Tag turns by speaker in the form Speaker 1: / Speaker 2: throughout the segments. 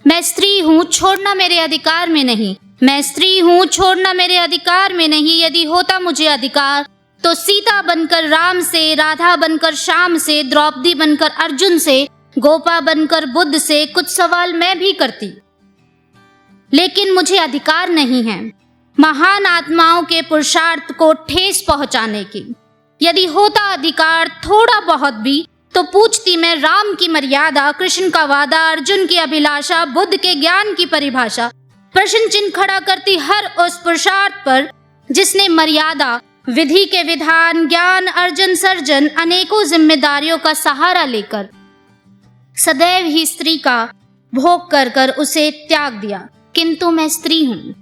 Speaker 1: मैं स्त्री हूँ, छोड़ना मेरे अधिकार में नहीं। मैं स्त्री हूँ, छोड़ना मेरे अधिकार में नहीं। यदि होता मुझे अधिकार तो सीता बनकर राम से, राधा बनकर श्याम से, द्रौपदी बनकर अर्जुन से, गोपा बनकर बुद्ध से कुछ सवाल मैं भी करती। लेकिन मुझे अधिकार नहीं है महान आत्माओं के पुरुषार्थ को ठेस पहुंचाने की। यदि होता अधिकार थोड़ा बहुत भी तो पूछती मैं राम की मर्यादा, कृष्ण का वादा, अर्जुन की अभिलाषा, बुद्ध के ज्ञान की परिभाषा। प्रश्न चिन्ह खड़ा करती हर उस पुरुषार्थ पर जिसने मर्यादा, विधि के विधान, ज्ञान, अर्जन, सर्जन, अनेकों जिम्मेदारियों का सहारा लेकर सदैव ही स्त्री का भोग कर कर उसे त्याग दिया। किंतु मैं स्त्री हूँ,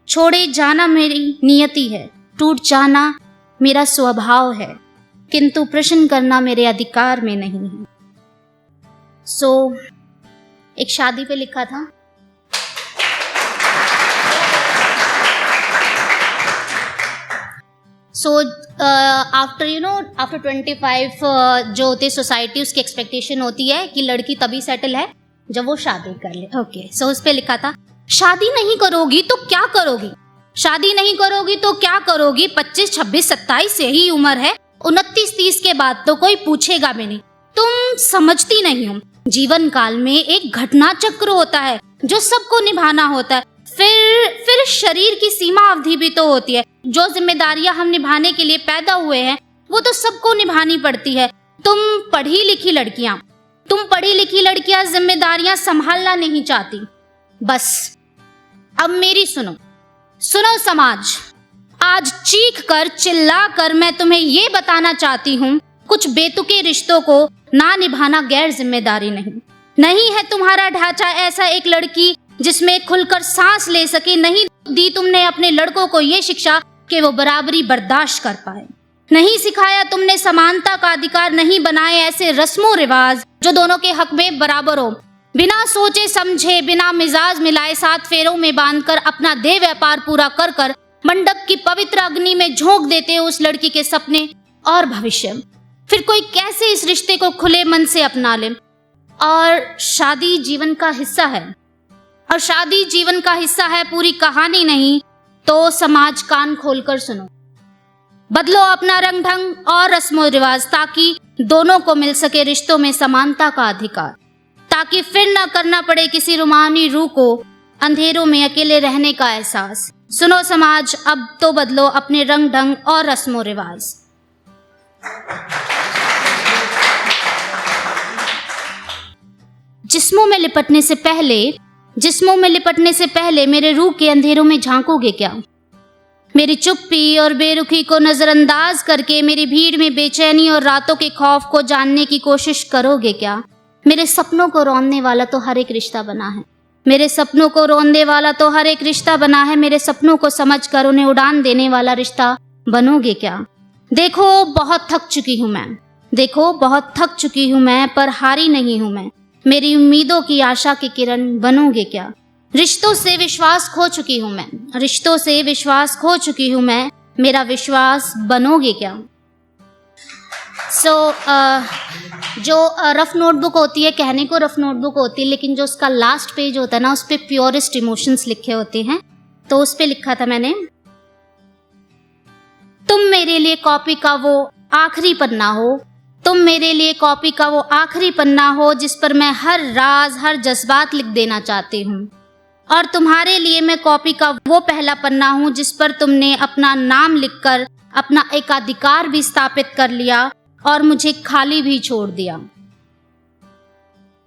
Speaker 1: छोड़े जाना मेरी नियति है, टूट जाना मेरा स्वभाव है, किंतु प्रश्न करना मेरे अधिकार में नहीं है। एक शादी पे लिखा था, आफ्टर 25 जो होते सोसाइटी, उसकी एक्सपेक्टेशन होती है कि लड़की तभी सेटल है जब वो शादी कर ले। उस पे लिखा था, शादी नहीं करोगी तो क्या करोगी, शादी नहीं करोगी तो क्या करोगी। 25, 26, 27 यही उम्र है, 29, 30 के बाद तो कोई पूछेगा भी नहीं। तुम समझती नहीं हो, जीवन काल में एक घटना चक्र होता है जो सबको निभाना होता है। फिर शरीर की सीमा अवधि भी तो होती है। जो जिम्मेदारियां हम निभाने के लिए पैदा हुए हैं वो तो सबको निभानी पड़ती है। तुम पढ़ी लिखी लड़कियां जिम्मेदारियां संभालना नहीं चाहती। बस अब मेरी सुनो समाज, आज चीख कर चिल्ला कर मैं तुम्हें ये बताना चाहती हूँ, कुछ बेतुके रिश्तों को ना निभाना गैर जिम्मेदारी नहीं है। तुम्हारा ढांचा ऐसा एक लड़की जिसमें खुलकर सांस ले सके नहीं दी तुमने अपने लड़कों को ये शिक्षा कि वो बराबरी बर्दाश्त कर पाए। नहीं सिखाया तुमने समानता का अधिकार, नहीं बनाए ऐसे रस्मों रिवाज जो दोनों के हक में बराबर हो। बिना सोचे समझे, बिना मिजाज मिलाए 7 फेरों में बांधकर अपना देह व्यापार पूरा कर कर मंडप की पवित्र अग्नि में झोंक देते हो उस लड़की के सपने और भविष्य। फिर कोई कैसे इस रिश्ते को खुले मन से अपना ले। और शादी जीवन का हिस्सा है, पूरी कहानी नहीं। तो समाज कान खोलकर सुनो, बदलो अपना रंग ढंग और रस्मों रिवाज ताकि दोनों को मिल सके रिश्तों में समानता का अधिकार, ताकि फिर न करना पड़े किसी रूमानी रूह को अंधेरों में अकेले रहने का एहसास। सुनो समाज, अब तो बदलो अपने रंग ढंग और रस्मों रिवाज। जिस्मों में लिपटने से पहले मेरे रूह के अंधेरों में झांकोगे क्या? मेरी चुप्पी और बेरुखी को नजरअंदाज करके मेरी भीड़ में बेचैनी और रातों के खौफ को जानने की कोशिश करोगे क्या? मेरे सपनों को रौंदने वाला तो हर एक रिश्ता बना है, मेरे सपनों को समझकर उन्हें उड़ान देने वाला रिश्ता बनोगे क्या? देखो बहुत थक चुकी हूँ मैं, पर हारी नहीं हूँ मैं। मेरी उम्मीदों की आशा की किरण बनोगे क्या? रिश्तों से विश्वास खो चुकी हूँ मैं, मेरा विश्वास बनोगे क्या? जो रफ नोटबुक होती है, कहने को रफ नोटबुक होती है, लेकिन जो उसका लास्ट पेज होता है ना, उस पे प्योरेस्ट इमोशंस लिखे होते हैं। तो उस पे लिखा था मैंने, तुम मेरे लिए कॉपी का वो आखिरी पन्ना हो जिस पर मैं हर राज, हर जज्बात लिख देना चाहती हूँ। और तुम्हारे लिए मैं कॉपी का वो पहला पन्ना हूँ जिस पर तुमने अपना नाम लिखकर अपना एकाधिकार भी स्थापित कर लिया और मुझे खाली भी छोड़ दिया।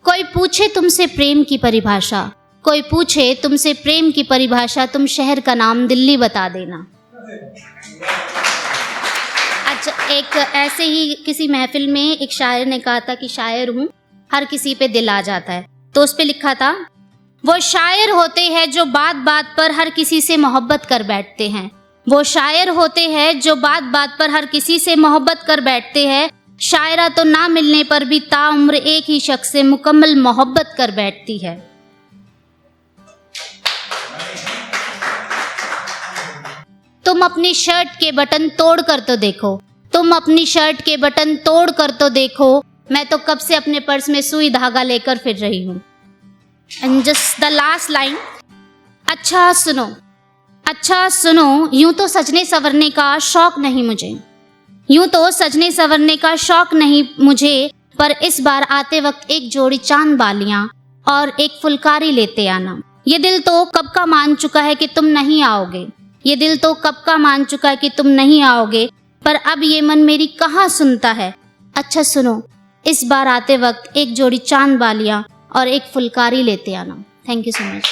Speaker 1: कोई पूछे तुमसे प्रेम की परिभाषा, तुम शहर का नाम दिल्ली बता देना। अच्छा, एक ऐसे ही किसी महफिल में एक शायर ने कहा था कि शायर हूँ, हर किसी पे दिल आ जाता है। तो उस पे लिखा था, वो शायर होते हैं जो बात बात पर हर किसी से मोहब्बत कर बैठते हैं। शायरा तो ना मिलने पर भी ताउम्र एक ही शख्स से मुकम्मल मोहब्बत कर बैठती है। तुम अपनी शर्ट के बटन तोड़ कर तो देखो, मैं तो कब से अपने पर्स में सुई धागा लेकर फिर रही हूँ। And just the last line, अच्छा सुनो, यूं तो सजने संवरने का शौक नहीं मुझे, यूं तो सजने संवरने का शौक नहीं मुझे, पर इस बार आते वक्त एक जोड़ी चांद बालियां और एक फुलकारी लेते आना। ये दिल तो कब का मान चुका है कि तुम नहीं आओगे, ये दिल तो कब का मान चुका है कि तुम नहीं आओगे, पर अब ये मन मेरी कहाँ सुनता है। अच्छा सुनो, इस बार आते वक्त एक जोड़ी चांद बालियां और एक फुलकारी लेते आना। Thank you so much.